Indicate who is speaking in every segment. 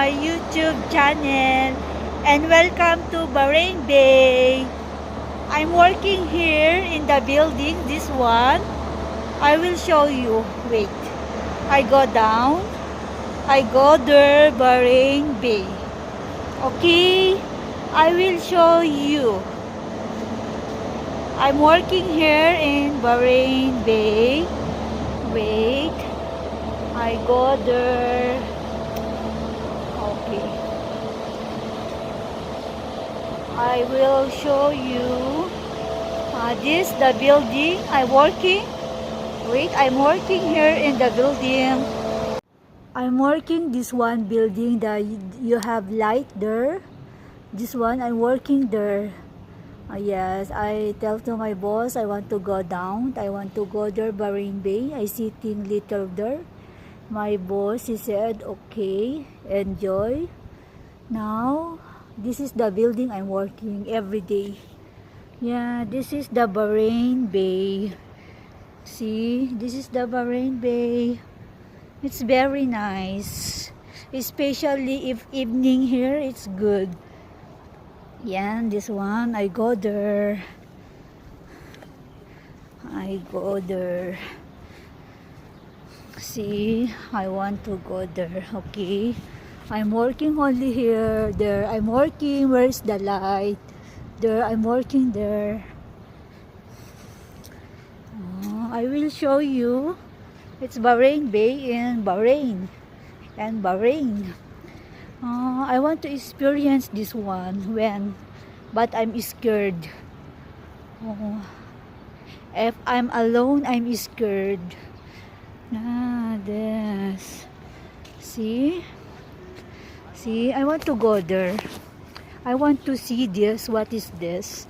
Speaker 1: my YouTube channel and welcome to Bahrain Bay. I'm working here in the building, this one. I will show you. Wait. I go down. I go there, Bahrain Bay. Okay. I will show you. I'm working here in Bahrain Bay. Wait. I go there. Okay. I will show you. This the building I'm working. Wait, I'm working here in the building. I'm working this one building that you have light there. This one I'm working there. Yes, I tell to my boss I want to go down. I want to go there, Bahrain Bay. I sitting little there. My boss, he said, okay, enjoy. Now, this is the building I'm working every day. Yeah, this is the Bahrain Bay. See, this is the Bahrain Bay. It's very nice. Especially if evening here, it's good. Yeah, this one, I go there. I go there. See, I want to go there. Okay. I'm working only here. There, I'm working. Where's the light? There, I'm working there. I will show you. It's Bahrain Bay in Bahrain. And Bahrain. I want to experience this one but I'm scared. If I'm alone, I'm scared. This. See, I want to go there. I want to see this. What is this?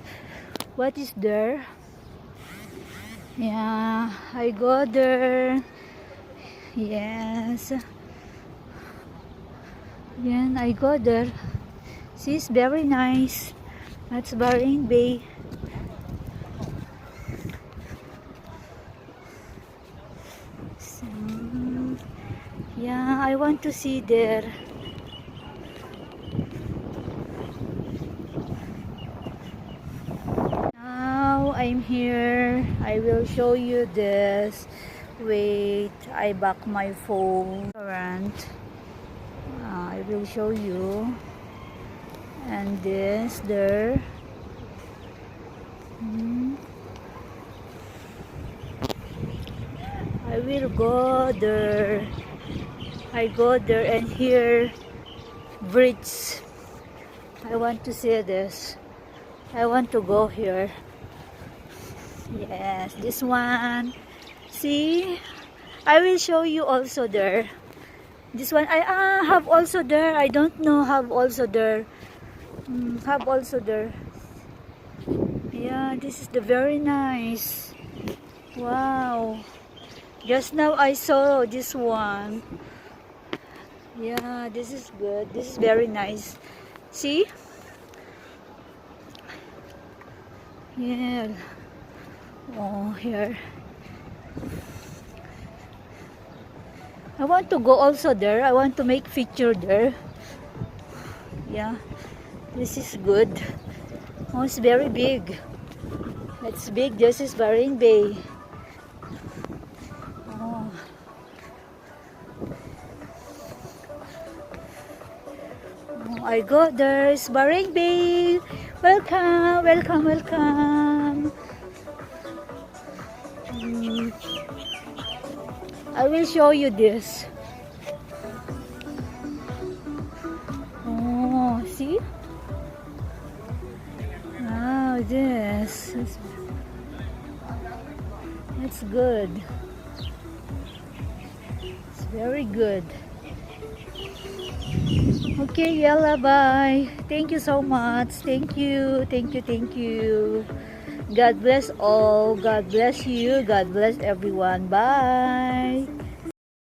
Speaker 1: What is there? Yeah, I go there. Yes. Yeah, I go there. See, it's very nice. That's Bahrain Bay. So, yeah, I want to see there. Now I'm here. I will show you this. Wait, I back my phone. I will show you. And this there. I will go there. I go there and hear bridge. I want to see this. I want to go here. Yes, this one. See, I will show you also there. This one I have also there. I don't know, have also there. Have also there. Yeah, this is the very nice. Wow. Just now I saw this one. Yeah, this is good. This is very nice. See? Yeah. Oh, here. I want to go also there. I want to make picture there. Yeah. This is good. Oh, it's very big. It's big. This is Bahrain Bay. Oh. Oh, I go there. It's Bahrain Bay. Welcome, welcome, welcome. I will show you this. Oh, see? Wow, this. It's good. It's very good. Okay, yalla, bye. Thank you so much. Thank you. Thank you. Thank you. God bless all. God bless you. God bless everyone. Bye.